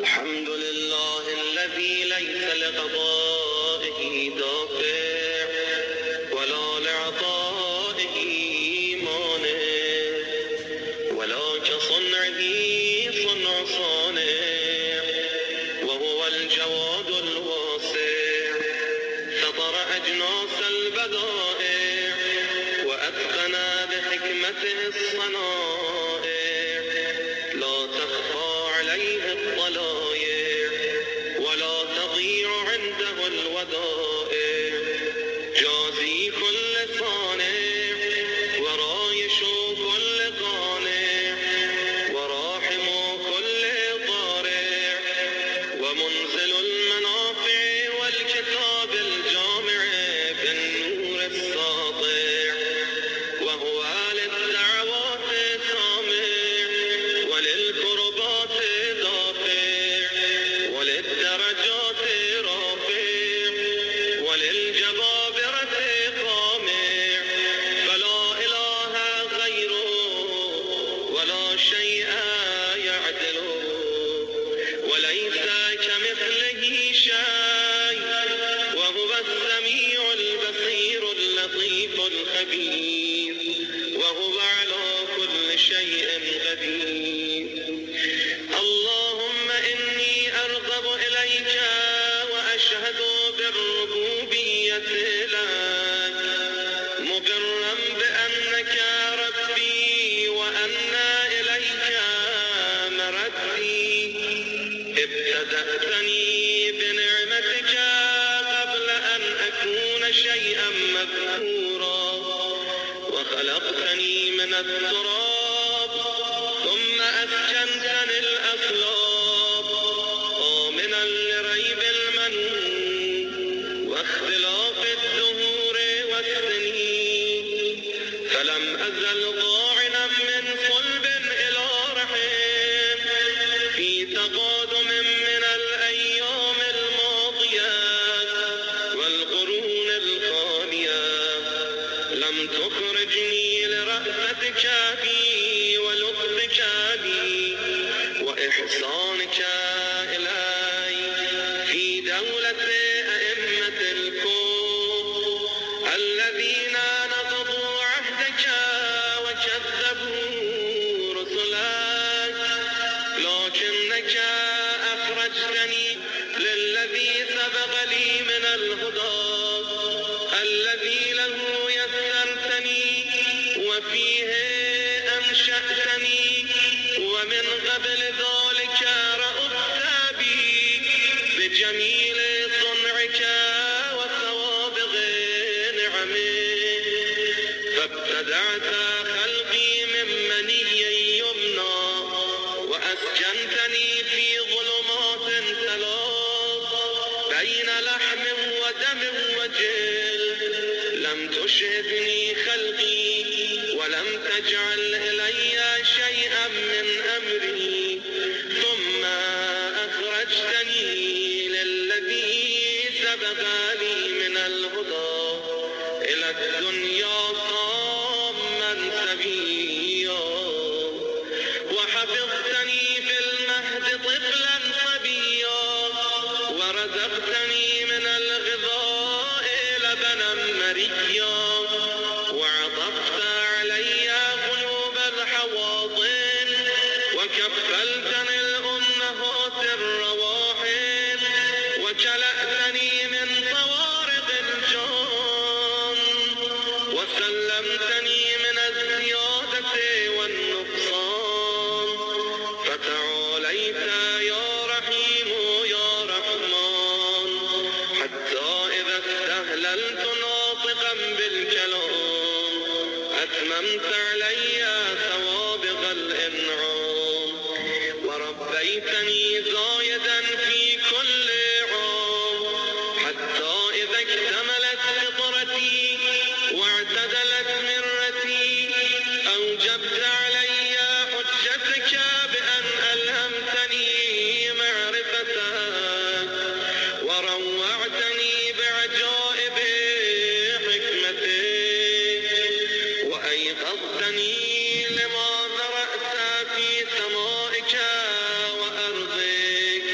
الحمد لله الذي ليس لقضائه دافع ولا لعطائه مانع ولا كصنعه صنع صانع، وهو الجواد الواسع سطر أجناس البدائع وأتقن بحكمته الصنائع، لا تخفى عليه الطلائع ولا تضيع عنده الودائع، جازي كل صانع ورايش كل قانع وراحم كل ضارع، ومنزل المنافع والكتاب الجامع بالنور الساطع، وهو للدعوات سامع وللقربات دافع وللدرجات رافع وللجبابرة قامع، فلا إله غيره ولا شيء يعدله وليس كمثله شيء، وهو السميع البصير اللطيف الخبير، وهو على كل شيء قدير. اللهم إني أرغب إليك وأشهد بالربوبية لك، مقرا بأنك ربي وأن إليك مردي، ابتدأتني بنعمتك قبل أن أكون شيئا مذكورا، وخلقتني من التراب ثم أسكنتني الأصلاب آمنا لريب المنون واختلاف الدهور والسنين، فلم أزل ضاعنا من صلب إلى رحم في تقادم من الأيام الماضية والقرون الخالية، لم تخرجني لرأفتك بي ولطفك بي وإحسانك إلي في دولة أئمة الكون الذين نقضوا عهدك وكذبوا رسلك، لكنك أخرجتني للذي سبق لي من الهدى الذي له يسرتني وفيه أنشأتني، ومن قبل ذلك رأفت بي بجميل صنعك وسوابغ نعمك، فابتدعت خلقي من مني يمنى وأسكنتني في ظلمات ثلاث بين لحم ودم وجلد، لم تشهدني خلقي ولم تجعل إلي شيئا من أمري، ثم أخرجتني للذي سبق لي من الهدى إلى الدنيا صاما سبيا، وحفظتني في المهد طفلا صبيا، ورزقتني من الغذاء لبنا مريا، وعطفت علي قلوب الحواضن وكفلتني الأمهات الرواحل، وكلأتني من طوارق الجان، وسلمتني من الزيادة والنقصان، فتعاليت يا رحيم يا رحمن، حتى إذا استهللت ناطقا بالكلام أتممت علي سوابغ الإنعام، وربيتني زايدا في كل عام، حتى إذا اكتملت فطرتي واعتدلت مرتي أوجبت علي حجتك بأن ألهمتني معرفتك، وروعتني بعجائب حكمتك، وأيقظتني لما ذرأت في سمائك وأرضك،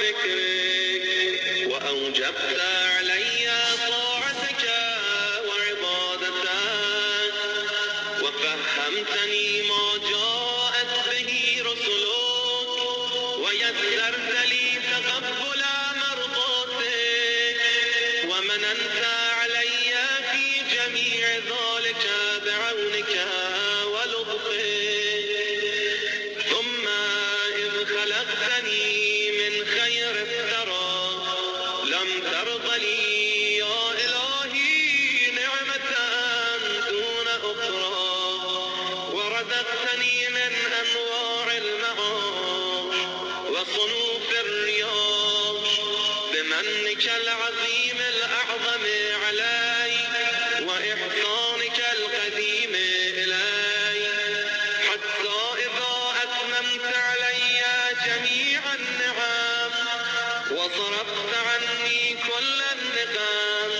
ذكرك وأوجبت علي طاعتك وعبادتك وفهمتني ما جاءت به رسلك ويسرت لي تقبل مرضاتك ومننت علي في جميع ذلك بعونك ولطفك ثم إذ خلقتني من خير الثرى لم ترض لي يا إلهي نعمة دون أخرى ورزقتني من أنواع المعاش وصنوف الرياح بمنك العظيم الأعظم علي وإحسانك القديم إلي حتى إذا أتممت علي جميع النعم وصرفت عني كل النقم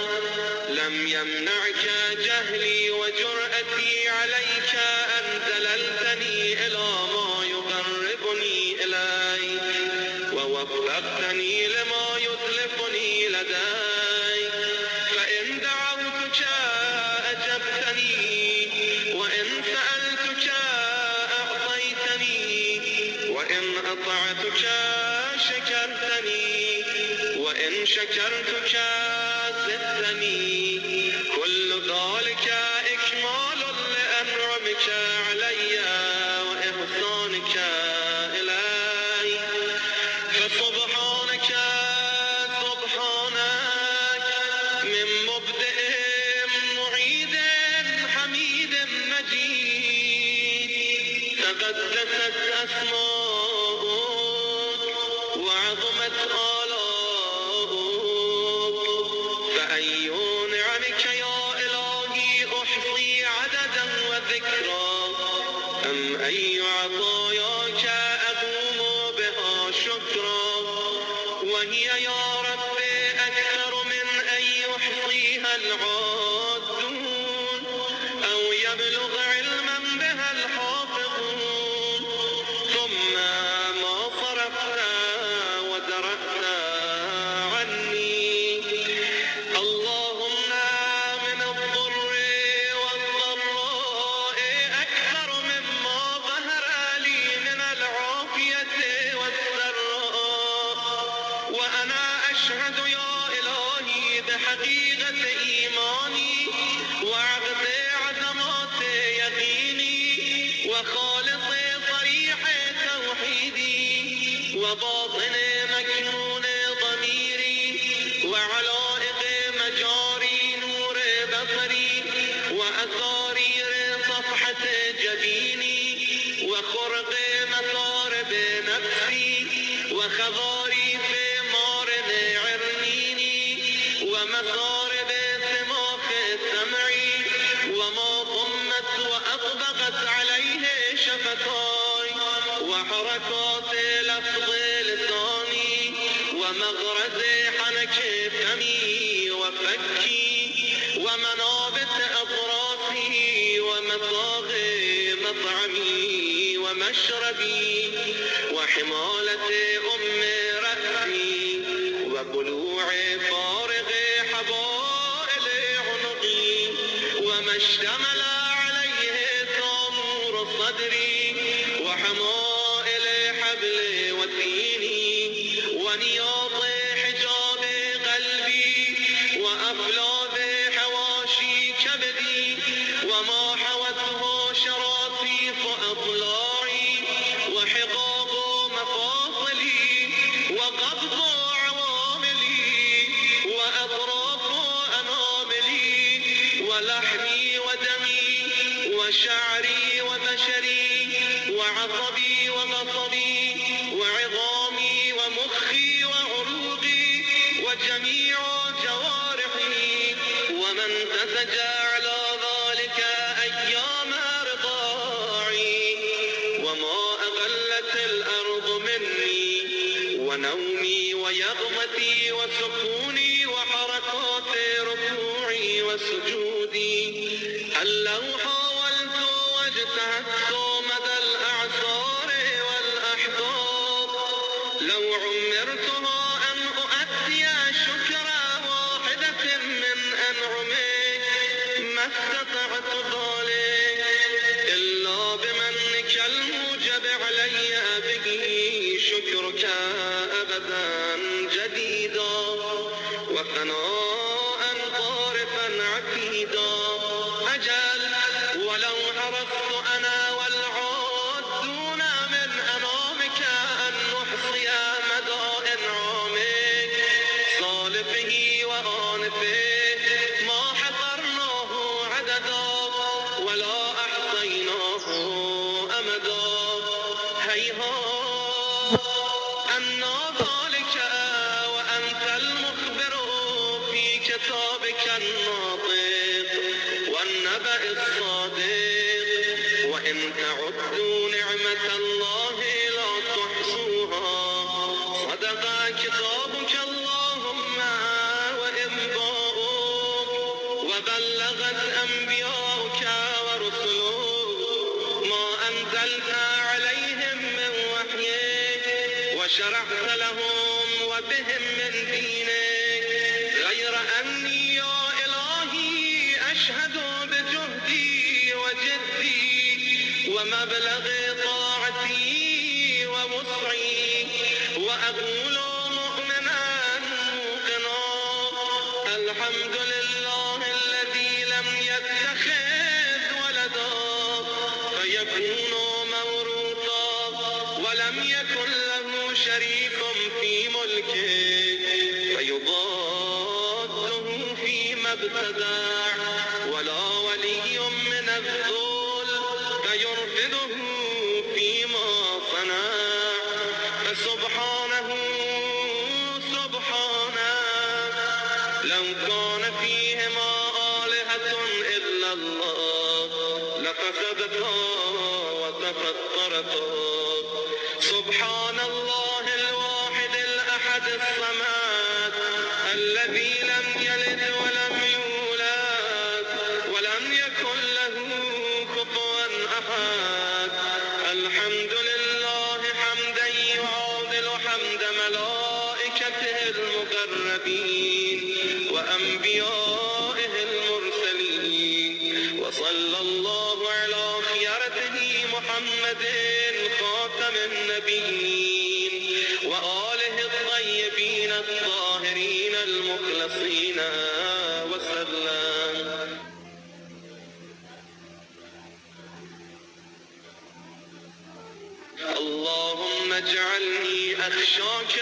لم يمنعك جهلي وجرأتي عليك أن دللتني إلى ما يقربني إليك ووفقتني لما يتلفني لديك فإن دعوتك أجبتني وإن سألتك أعطيتني وإن أطعتك شكرتني وإن شكرتك زدتني كل ذلك إكمال لأنعمك علي وإحسانك إلي فسبحانك سبحانك من مبدئ معيد حميد مجيد تقدست أسماؤك وعظمت آلاؤك فأي نعمك يا إلهي أحصي عددا وذكرا أم أي عطاياك أقوم بها شكرا وهي يا رب أكثر من أن يحصيها العادون أو يبلغ علما بها الحافظون ثم ما صرفت ودرأت عني اللهم من الضر والضراء أكثر مما ظهر لي من العافية والسراء وأنا أشهد يا إلهي بحقيقة إيماني وعقد عزمات يقيني وخالص صريح توحيدي وباطن مكنون ضميري وعلائق مجاري نور بصري وأسارير صفحة جبيني وخرق مصارب نفسي وخضاريف مارن عرنيني ومصارب سماخ سمعي وما ضمت وأطبقت عليه شفتاي وحركات لفظ لساني ومغرز حنك فمي وفكي ومنابت أطرافي ومصاغ مطعمي ومشربي وحمالة أم رأسي وبلوع فارغ حبائل عنقي وما اشتمل عليه ثامور صدري وحمائل حبل وتيني ونياط حجاب قلبي وأفلاذ حواشي كبدي وما حوته شراطيف أضلاعي وحقاق مفاصلي وقبض عواملي وأطراف أناملي ولحمي ودمي وشعري وبشري وعصبي وبصري وعظامي ومخي وعروقي وجميع جوارحي ومن تسجى على ذلك أيام رضاعي وما أقلت الأرض مني ونومي ويغمتي وسكوني وحركات ركوعي وسجودي هل لو حاولت واجتهدت مدى الأعصار والأحقاب لو عمرتها ما استطعت ذلك إلا بمنك الموجب علي به شكرك أبدا جديدا وثناء طارفا عتيدا أجل ولو عرفت أنا والعادون من أنامك أن نحصي مدى إنعامك سالفه وآنفه ما حصرناه عددا ولا أحصيناه أمدا هيهات أنا ذلك وأنت المخبر في كتابك الناطق والنبأ الصادق وإن تعدوا نعمة الله لا تحصوها صدق كتابك اللهم وإنباؤك وبلغت أنبياؤك ورسلك ما أنزلت عليهم من وحيك وشرحت لهم وبهم من دينك غير أني يا إلهي أشهد بجهدي وجدي ومبلغ طاعتي ووسعي وأقول مؤمنا موقنا الحمد لله الذي لم يتخذ ولدا فيكون موروثا ولم يكن له شريك في ملكه فيضاده فيما ابتدع ولا ولي من الذل فيرفضه فيما صنع فسبحانه سبحانه لو كان فيهما آلهة إلا الله لفسدتا وتفطرتا سبحان الله الواحد الأحد الصمد الذي لم يلد ولم يولد ولم يكن له كفوا أحد الحمد لله حمدا يعادل حمد ملائكته المقربين وأنبيائه المرسلين وصلى الله على خيرته محمد خاتم النبيين وآله الطيبين الطاهرين المخلصين وسلم اللهم اجعلني أخشاك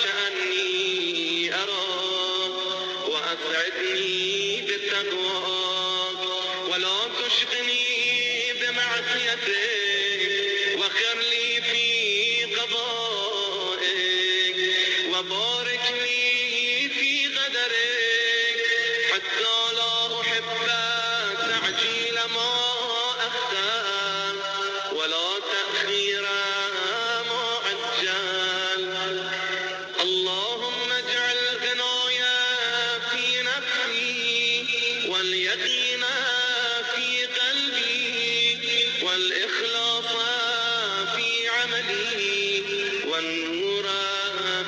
كأني أراك وأسعدني بتقواك ولا تشغني بمعصيتك واخر لي في قضائك وبارك لي في قدرك حتى لا أحب تعجيل ما أختار ولا تأخير ما عجل اللهم اجعل غنايا في نفسي واليقين في قلبي والإخلاص في عملي والنور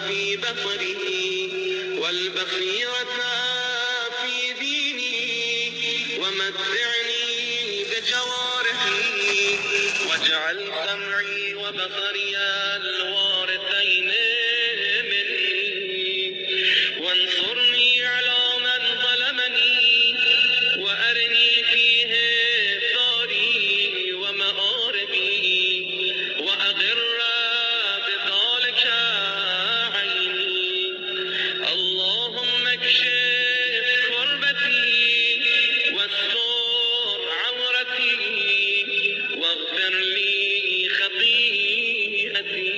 في بصري والبصيرة في ديني ومتعني بجوارحي واجعل سمعي وبصري الوارثين مني وانصرني على من ظلمني وأرني فيه ثاري ومآربي وأغر بذلك عيني اللهم اكشف كربتي واستر عورتي واغفر لي خطيئتي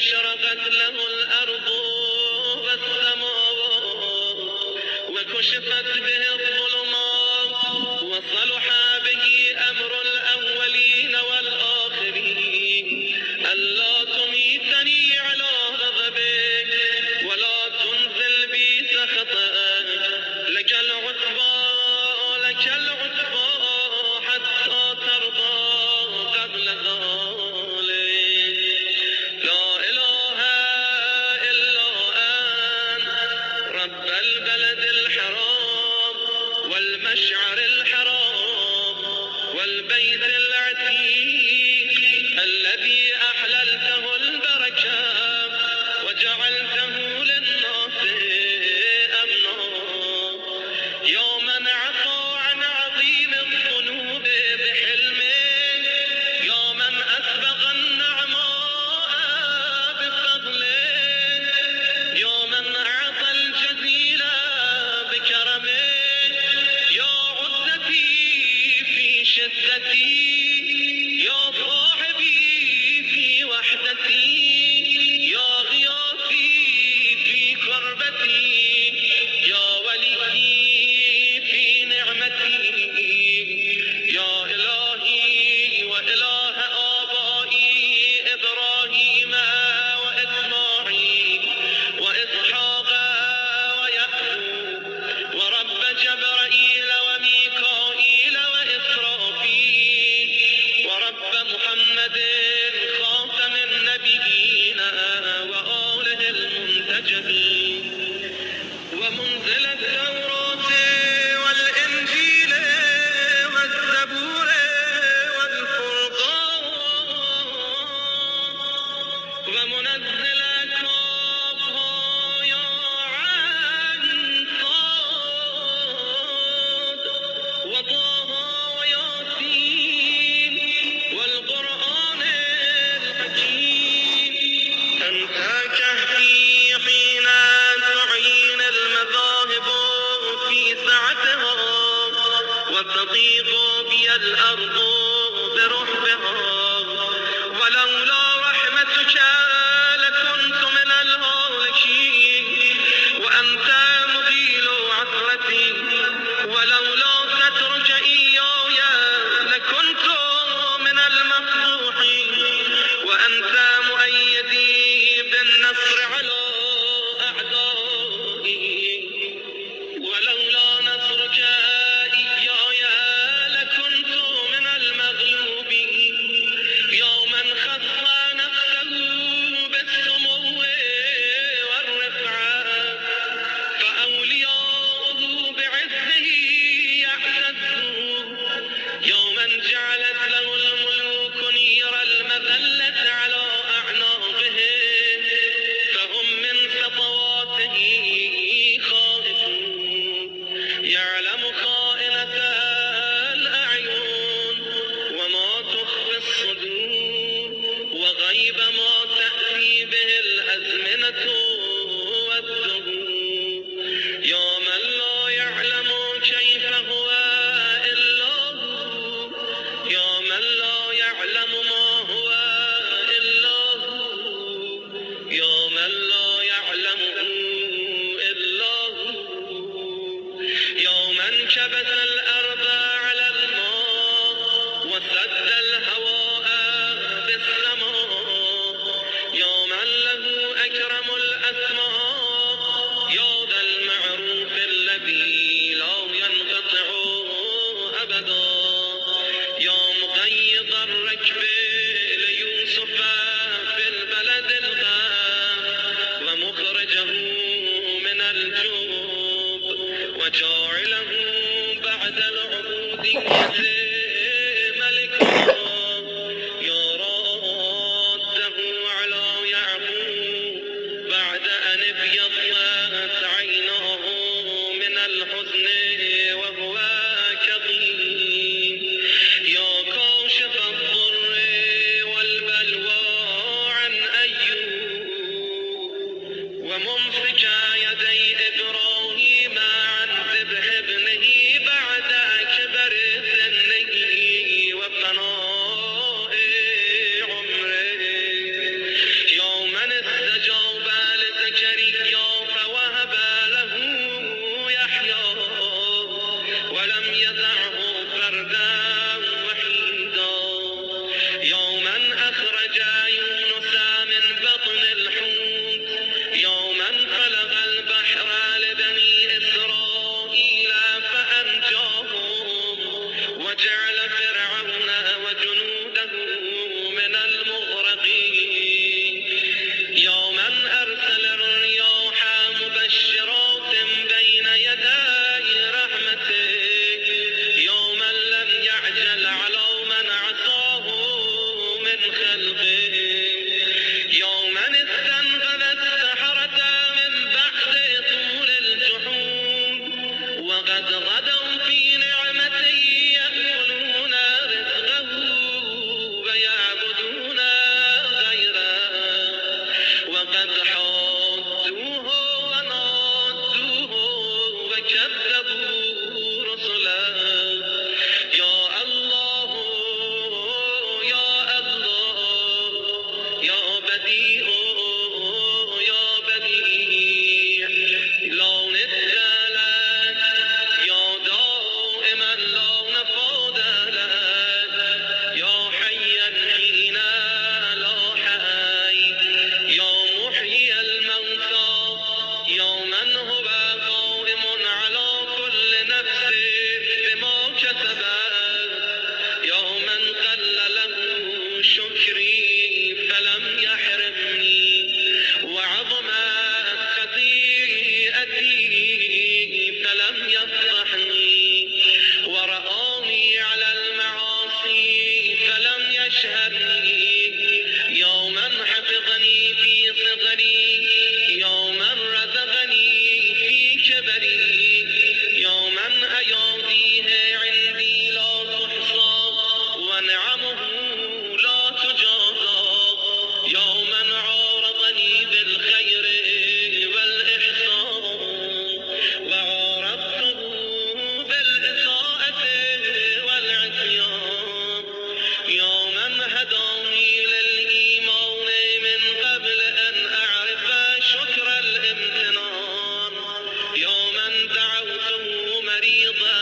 أشرقت له الأرض والسماء وكشفت به الظلمات وصلح به أمر الأولين والآخرين ألا تميتني على غضبك ولا تنزل بي سخطك لك العتبى حتى ترضى قبل ذلك لا إله إلا أنت رب البلد الحرام والمشعر الحرام والبيت العتيق الذي أحللته البركة وجعلته للناس أمنا يا من عفا عن عظيم الذنوب بحلمه يا من أسبغ النعماء بفضله يا من أعطى الجزيل بكرمه يا عزتي في شدتي يا صاحبي في وحدتي يا غياثي في كربتي يا ولي في نعمتي يا إلهي وإله آبائي إبراهيم وإسماعيل وإسحاق ويعقوب ورب جبرائيل وميكائيل وإسرافيل ورب محمد خاتم النبيين وآله المنتجبين ومنزل التوراة والإنجيل والزبور والفرقان ومنزل كافها يا عين صاد وطه وياسين والقرآن الحكيم أنت كهفي حين تعين المذاهب في سعتها وتضيق بي الأرض برحبها ولولا رحمتك لكنت من الهالكين وأنت مزيل عثرتي ولولا سترك إياي لكنت من المفضوحين وأنت مؤيدي بالنصر على أعدائي ولولا نصرك إياي لكنت من المغلوبين يا من خص نفسه بالسمو والرفعة فأولياؤه بعزه يعتزون يا من جعلت له الملوك نير المذلة على أعناقهم فهم من سطواته خائفون يعلم خائنة الأعين وما تخفي الصدور وغيب ما تأتي به الأزمنة والدهور يا من لا يعلم كيف هو إلا هو يا من لا يعلم ما هو إلا هو يا من لا يعلمه إلا هو يا من كبت الأرض على الماء وسد الهواء بالسماء يا من له أكرم الأسماء يا ذا المعروف الذي لا ينقطع أبدا يا مقيض الركب ليوسف في البلد الغاب ومخرجه من الجوب وجاعله بعد العبودية ملكا يا راده على يعقوب بعد أن ابيضت عيناه من الحزن وهو كظيم يا كاشف الضر خلقه يا من استنقذ السحرة من بعد طول الجحود وقد غدوا في نعمته يأكلون رزقه ويعبدون غيره وقد حادوه ونادوه وكذبوا رسله يا الله يا الله يا بديع يا بديع لا ند لك يا دائما لا نفاد لك يا حيا حين لا حي يا محيي الموتى يا من هو قائم على كل نفس بما كسبت يا من قل له شكري فلم يحرمني وعظمت خطيئتي فلم يفضحني ورآني على المعاصي فلم يشهدني يا من حفظني في صغري يا من رزقني في كبري يا من أياديه عندي لا تحصى ونعمه لا تجازى يا من عارضني بالخير والإحسان وعارضته بالإساءة والعصيان يا من هداني للإيمان من قبل أن أعرف شكر الامتنان يا من دعوته مريضا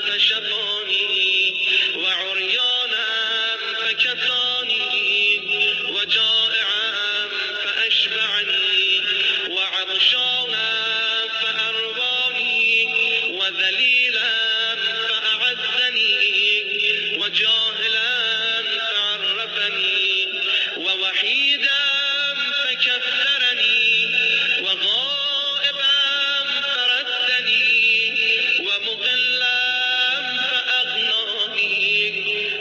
فشفاني وعريانا فكفاني وجائعا فأشبعني وعطشانا فأرواني وذليلا فأعزني وجاهلا فعرفني ووحيدا فكثرني وغائبا فردني ومضلا فأغناني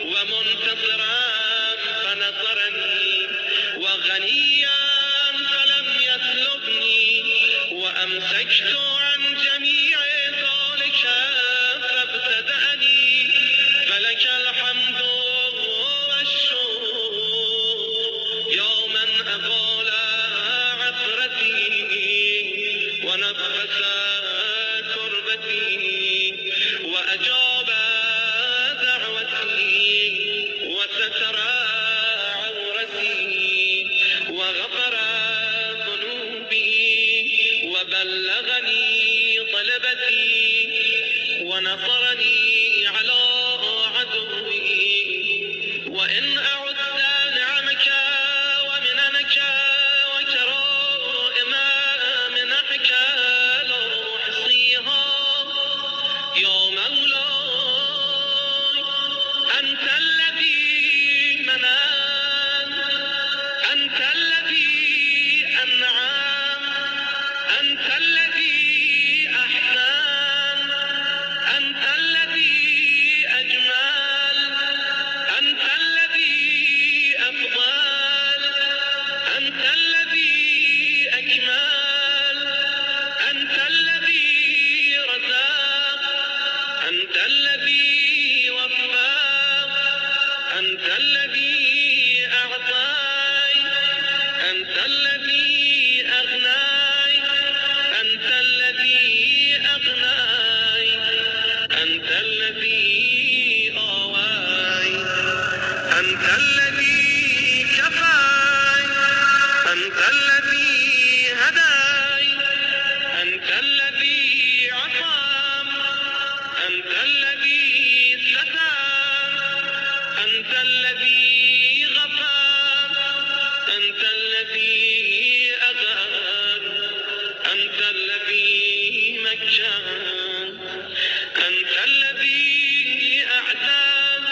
ومنتصرا فنصرني وغنيا فلم يسلبني وأمسكت عن جميع ذلك فابتدأني فلك الحمد والشكر يا من أقال عثرتي ونفس كربتي وأجاب دعوتي وستر عورتي وغفر ذنوبي وبلغني طلبتي ونصرني على عدوي وإن أعد نعمك ومننك وكرائم منحك لا أحصيها يا مولاي أنت الذي منان أنت الذي أنعم أنت الذي أحسن أنت الذي أجمل أنت الذي أفضل أنت الذي أكمل أنت الذي رزق أنت الذي وفق أنت الذي أعطي أنت الذي أغني أنت الذي أغني أنت الذي آوي أنت الذي كفاي أنت الذي هداي أنت الذي عصام أنت الذي ستر أنت الذي غفر أنت الذي أغفر أنت الذي مكن أنت الذي أعدل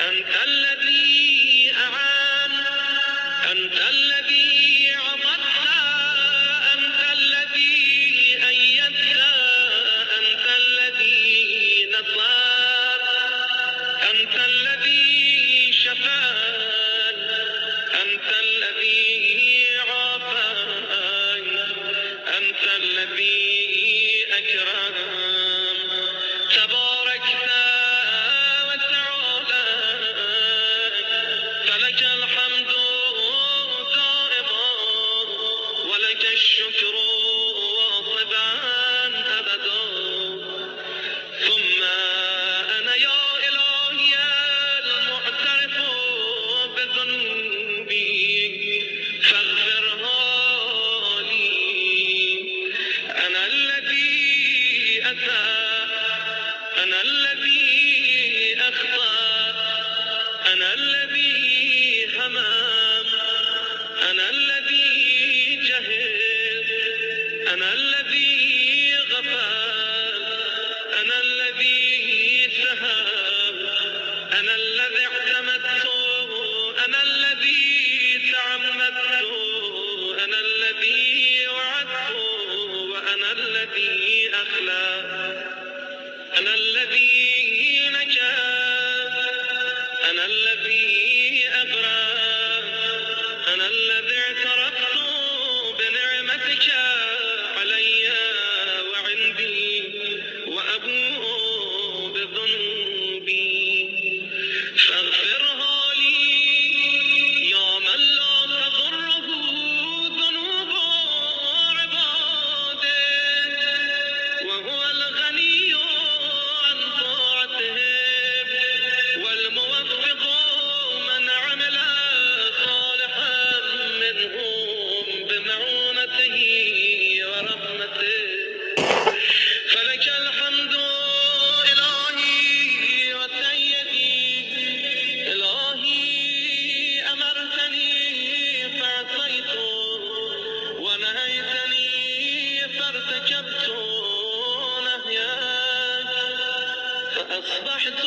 أنت الذي أعان أنت الذي عضدت أنت الذي أيدت أنت الذي نصر أنت الذي شفى الذي همم، أنا الذي جهل، أنا الذي غفر، أنا الذي سهى، أنا الذي اعتمدت، أنا الذي تعمدت، أنا الذي وعدت، وأنا الذي أخلف، أنا الذي نجا، أنا الذي أبرأ، أنا الذي اعترفت بنعمتك علي وعندي، وأبوء بذنبي فاغفرها لي يا من لا تضره ذنوب عباده، وهو الغني عن طاعتهم، والموفق من عمل صالحا منهم بمعونته ورحمته. فلك الحمد إلهي وسيدي، إلهي أمرتني فعصيت، ونهيتني فارتكبت نهياك، فأصبحت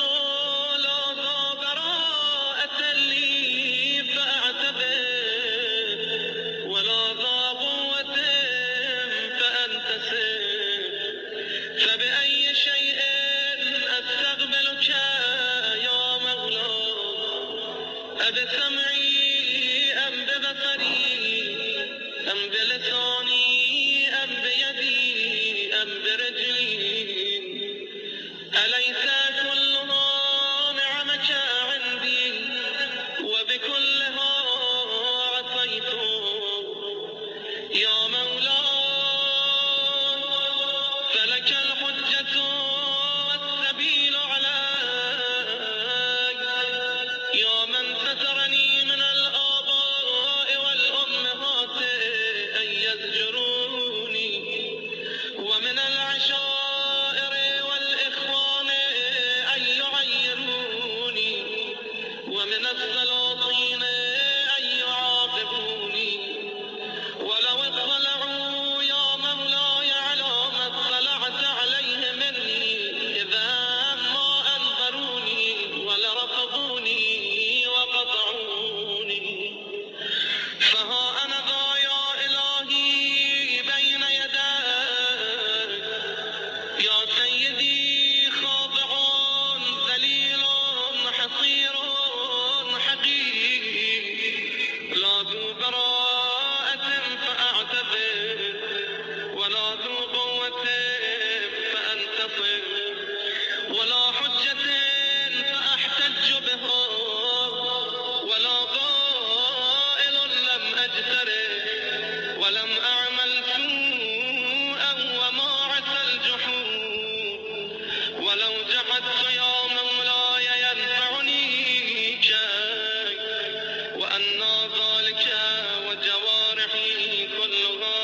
لا ذا براءة لي فأعتذر، ولا ذا قوة فأنتصر. فبأي شيء أستقبلك يا مولاي؟ أبسمعي أم ببصري أم بلساني أم بيدي أم برجلي؟ أليس كلها نعمك عندي، وبكلها عصيت يا مولاي؟ فلك الحجة والسبيل علي، يا من سترني من الآباء والأمهات أن يزجروني، ومن العشائر والإخوان أن يعيروني، ومن السلاطين أن يعاقبوني. ولو اطلعوا يا مولاي على ما اطلعت عليه مني، إذا ما أنظروني ولرفضوني وقطعوني. فها أنا ذا يا إلهي بين يديك، يا سيدي خاضع ذليل حصير حقير، لا ذو براءة فأعتذر، ولا ذو قوة فأنتصر، ولا حجة فأحتج بها، ولا ضائل لم أجترح، ولم أعمل سوءا وما عسى الجحود. ولو جحدت يا مولاي ينفعني شيء، وأنى ذلك وجوارحي كلها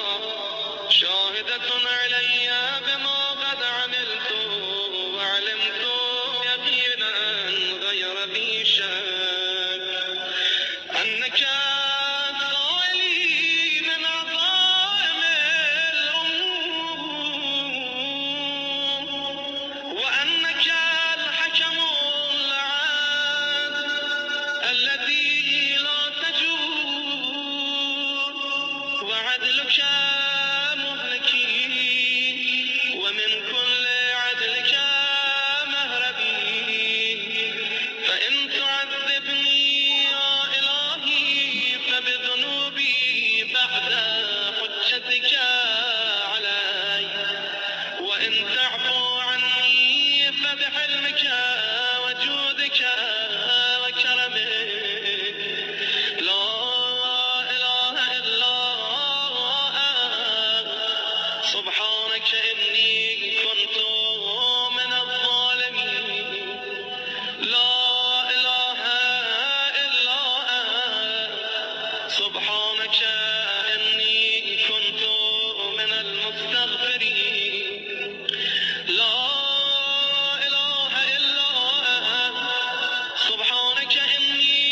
شاهدة علي بما قد عملت، وعلمت يقينا غير ذي شك أنك سائلي من عظائم الأمور، وأنك الحكم العادل الذي لا تجور، وعدلك مهلكي، ومن كل عدلك مهربي. فإن تعذبني يا إلهي فبذنوبي بعد حجتك علي، وإن تعفو عني فبحلمك وجودك وكرمك. لا إله إلا أنت، سبحانك إني كنت من الظالمين. لا إله إلا أنت، سبحانك إني كنت من المستغفرين. لا إله إلا أنت، سبحانك إني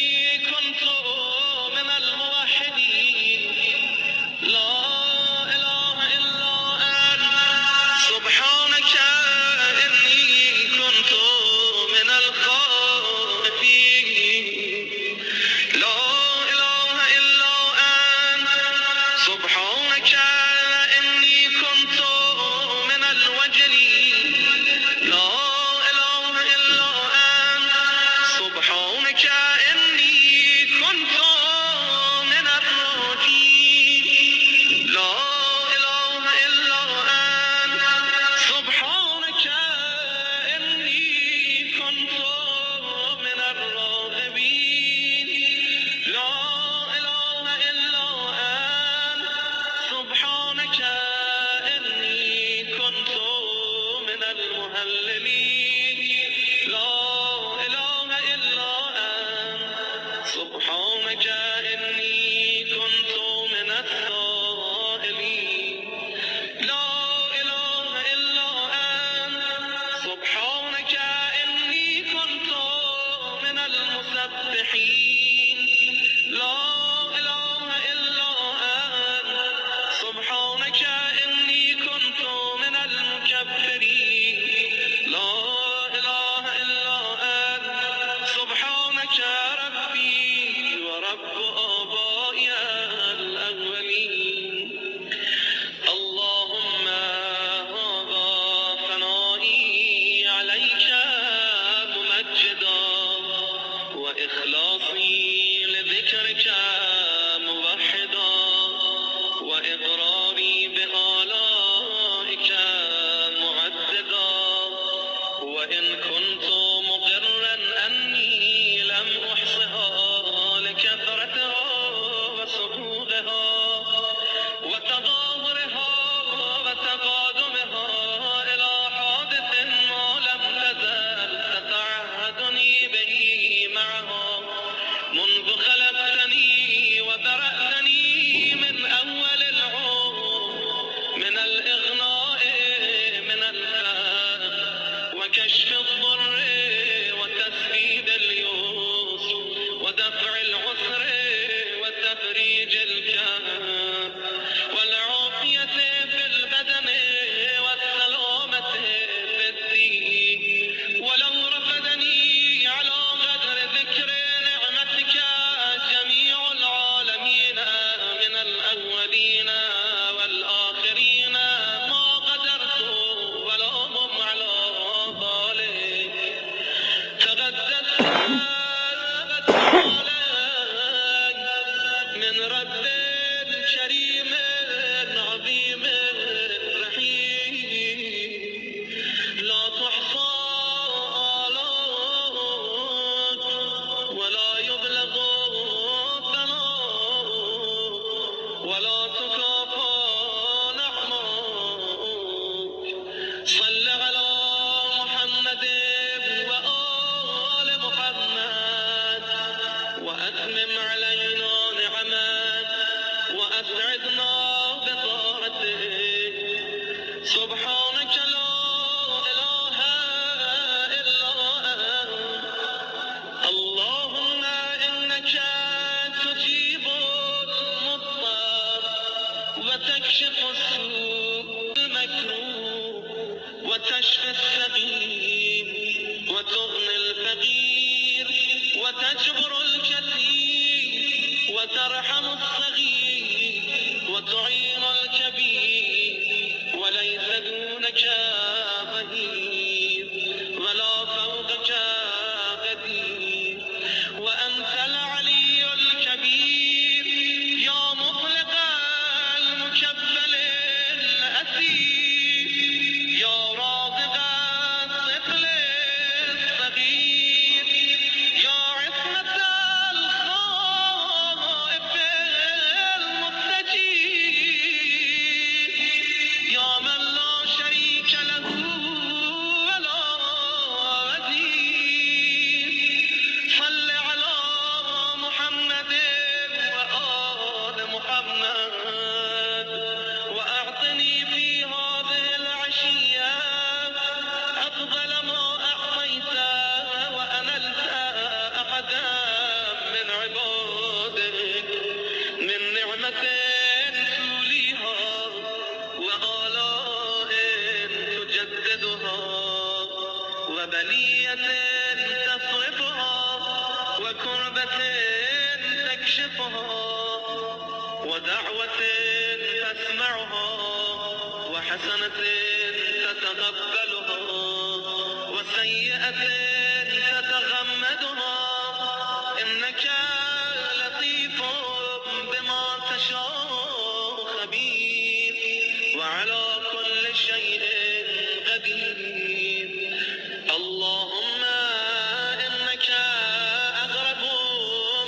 سبحانك إني كنت من السائلين لا إله إلا أنت سبحانك إني كنت من المسبحين لا إله إلا أنت سبحانك إني كنت من المكبرين لا إله إلا أنت سبحانك ربي ورب آبائي الأولين اللهم هذا ثنائي عليك ممجدا وإخلاصي لذكرك موحدا وإقراري بآلائك معددا وإن كنت مقرا أني لم أحصها لكثرتها وسبوغها وتظاهرها وتقادمها إلى حادث ما لم تزل تتعهدني به معها منذ خلقتني وبرأتني من أول العمر من الإغناء من الفقر وكشف الضر وتسديد اليسر ودفع العسر وتفريج الكرب والعافية في البدن والسلامة في الدين ولو رفدني على قدر ذكر نعمتك جميع العالمين من الأولين والآخرين ما قدرت ولا هم على ذلك تقدست وتعالى من رب كريم عظيم رحيم لا تحصى آلاؤك ولا يبلغ ثناؤك ولا تكافى نعماؤك صل على محمد وآل محمد وأتمم علينا نعمك وأسعدنا بطاعتك سبحانك لا إله إلا أنت اللهم إنك تجيب المضطر وتكشف السوء المكروه وتشفي السقيم وتغني الفقير وتجبر الكثير وترحم الصغير وتعين الكبير وليس دونك ظهير ولا فوقك قدير وأنت العلي الكبير يا مطلق المكبل الأسير يا رازق الطفل الصغير يا عصمة الخائف المستجير يا من لا شريك له ولا وزير صل على محمد وآل محمد وأعطني في هذه العشية أفضل ما أعطيت وأنلت أحدا من عبادك من نعمة توليها وآلاء تجددها وبلية تصرفها وكربة تكشفها ودعوة تسمعها وحسنة تتقبلها وسيئة تتغمدها إنك لطيف بما تشاء خبير وعلى كل شيء قدير اللهم إنك أقرب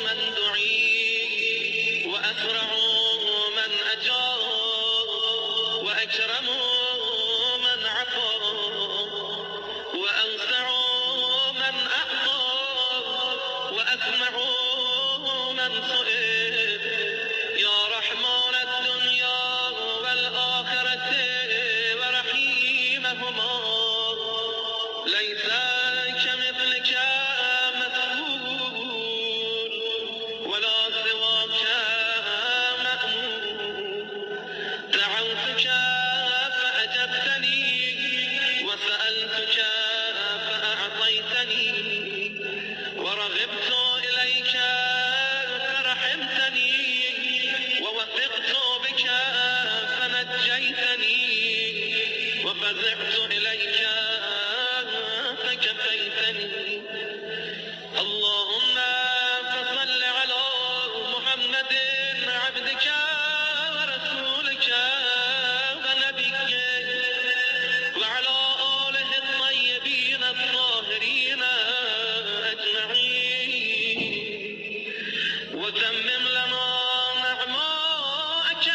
من دعي وأسرع من أجاب وأكرم من عفا وأوسع فزعت إليك فكفيتني. اللهم فصل على محمد عبدك ورسولك ونبيك وعلى آله الطيبين الطاهرين أجمعين، وتمم لنا نعماءك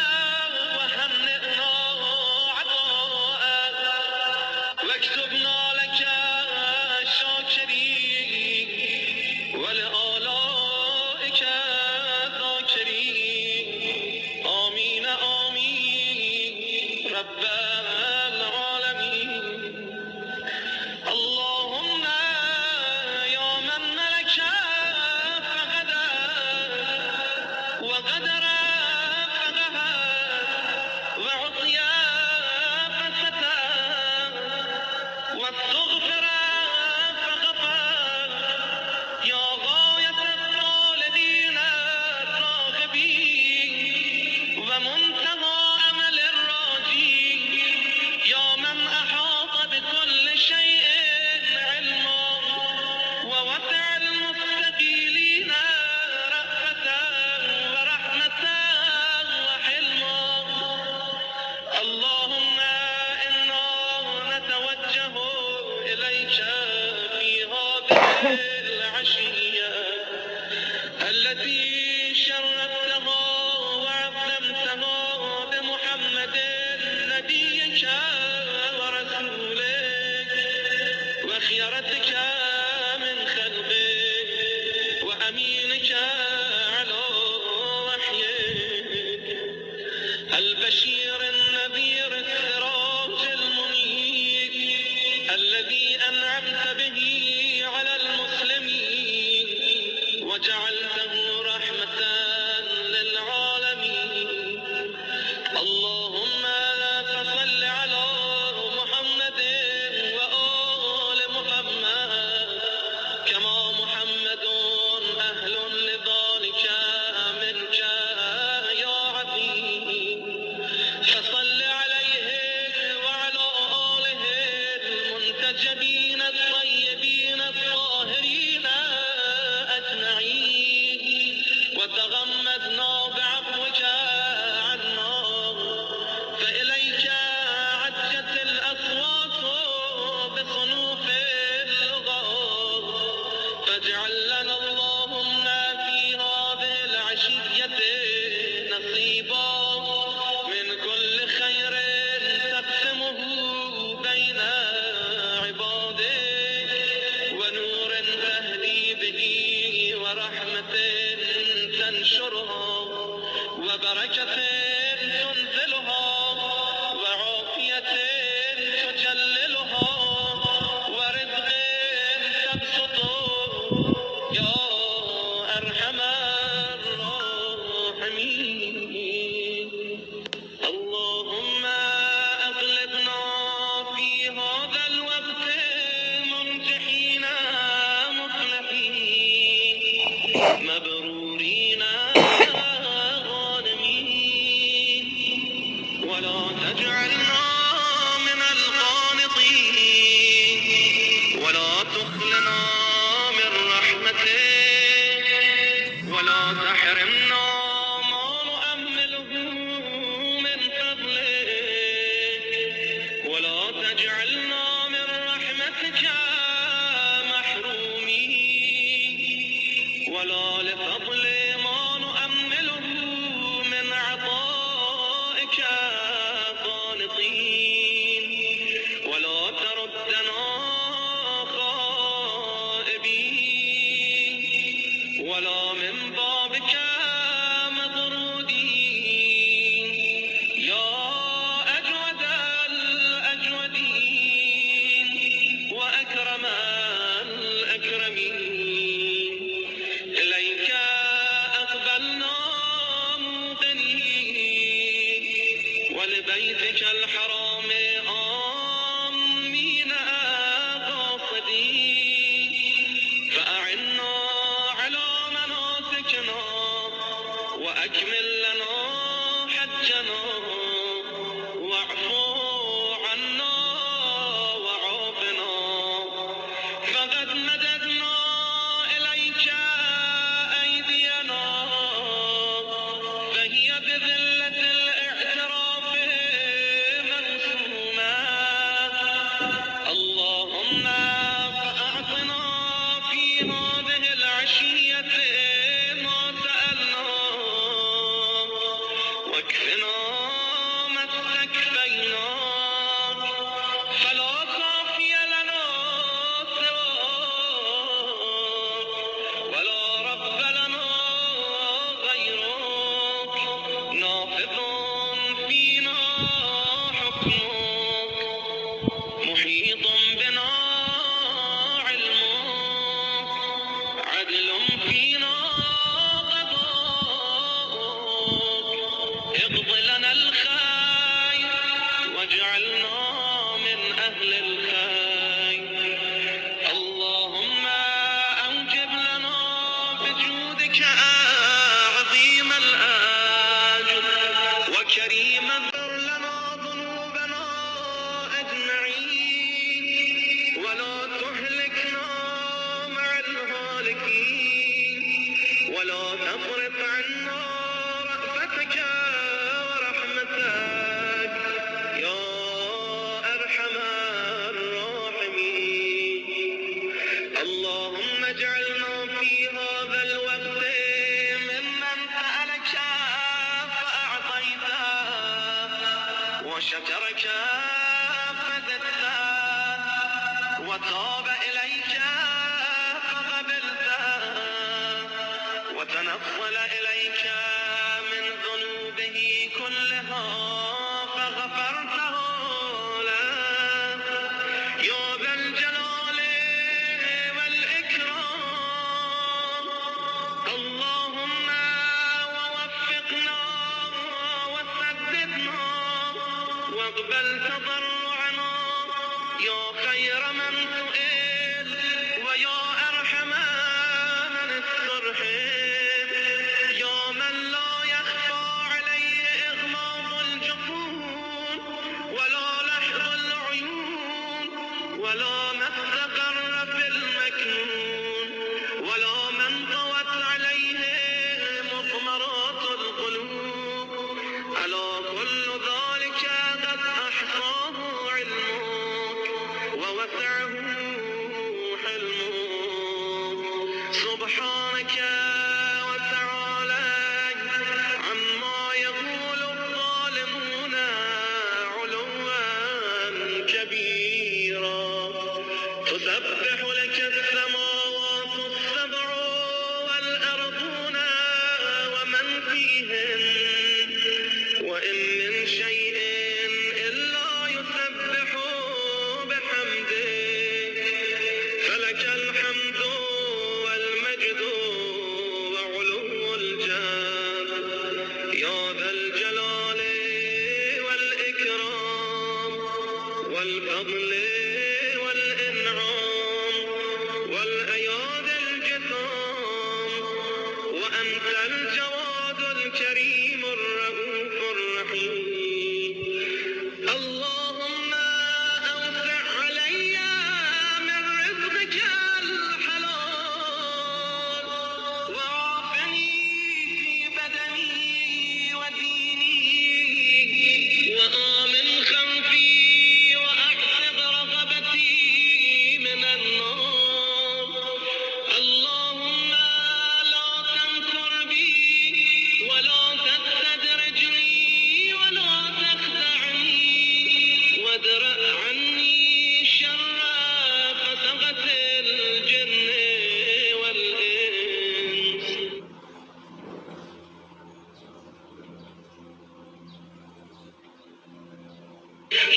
وهنئنا عطاءك، واكتبنا لك شاكرين ولآلائك ذاكرين. آمين آمين رب العالمين. اللهم يا من ملك فغدر وغدر فغهر وعطي فستر واستغفر فغفر، يا غاية الطالبين الراغبين ومنتهى أمل الراجين، يا من أحاط بكل شيء علما ووسع المستقيلين رأفة ورحمة وحلما. اللهم إنا نتوجه إليك في هذه العشية التي شرفتها وعظمتها بمحمد نبيك ورسولك وخيرتك من خلقك وأمينك على وحيك، البشير النذير السراج المنير الذي أنعمت به على المسلمين وجعلته رحمة للعالمين. اللهم فصل على محمد وآل محمد كما محمد أهل لذلك منك يا عظيم. فصل عليه وعلى آله المنتجبين الطيبين الطاهرين أجمعين، وتغمدنا بعفوك عنا، فإليك عجت الأصوات بصنوف اللغات، فاجعل لنا اللهم في هذه العشية نصيبا من كل خير تقسمه بين عبادك، ونور تهدي به ورحمة تنشرها وبركة تنزلها وعافية تجللها ورزق تبسطه يا أرحم الراحمين. اللهم أغلبنا في هذا الوقت منجحين مفلحين مبرورين غانمين، ولا تجعلنا من القانطين، ولا تخلنا من رحمتك، ولا تحرمنا ما نؤمله من فضلك، ولا تجعلنا من رحمتك محرومين، ولا لفضل ما نؤمله من عطائك قانطين، ولا تردنا خائبين، ولا من بابك مطرودين، يا أجود الأجودين وأكرم الأكرمين. إليك أقبلنا موقنين، ولبيتك الحرام آمين قاصدين، فأعنا على مناسكنا وأكمل لنا حجنا، واعفو عنا جودك عظيم الأجر وكريم اغفر لنا ذنوبنا أجمعين ولا تهلكنا مع الهالكين ولا تصرف عنا رأفتك ورحمتك يا أرحم الراحمين. اللهم اجعلنا في هذا الوقت ممن سألك فأعطيته وشكرك فزدته وتاب إليك فقبلته وتنصل إليك من ذنوبه كلها فغفرته له يا ذا الجلال والإكرام. اللهم ووفقنا وسددنا واقبل تضرعنا يا خير من سئل ويا أرحم من استرحم يا من لا يخفى عليه إغماض الجفون ولا لحظ العيون ولا ما استقر في المكنون ولا من طوت عليه مضمرات القلوب ألا كل ذلك قد أحصاه علمك ووسعه حلمك سبحانك وتعالى عما يقول الظالمون علوا كبيرا. تسبح لك السماوات السبع والأرضون ومن فيهن وإن من شيء إلا يسبح بحمده فلك الحمد والمجد وعلو الجاه يا ذا الجلال والإكرام والفضل والإنعام والأياد الجسام وأنت الجواد الكريم الرؤوف الرحيم. اللهم أوسع علي من رزقك الحلال وعافني في بدني وديني وآمن خلفي وأحفظ رغبتي من النار. اللهم لا تنكر بي ولا تستدرجني ولا تخدعني وادرأ عني شر فسقة الجن والإنس.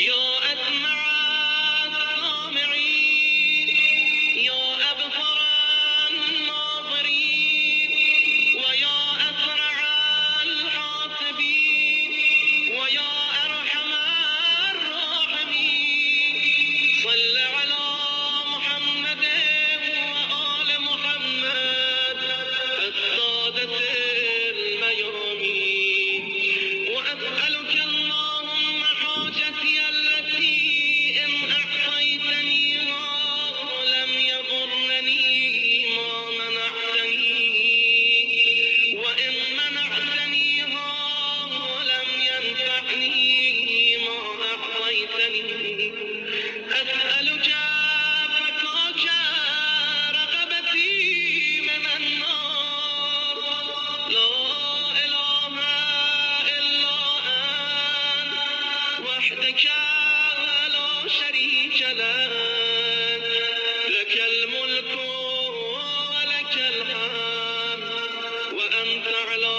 يا أسمع السامعين يا أبصر الناظرين ويا أسرع الحاسبين ويا أرحم الراحمين صل على محمد وآل محمد السادة الميامين وأسألك اللهم حاجتي التي إن أعطيتنيها لم يضرني ما منعتني وإن منعتنيها لم ينفعني ما أعطيتني. أسألك فكاك رغبتي من النار لا إله إلا أنت وحدك لا شريك لك لك الملك ولك الحمد وأنت على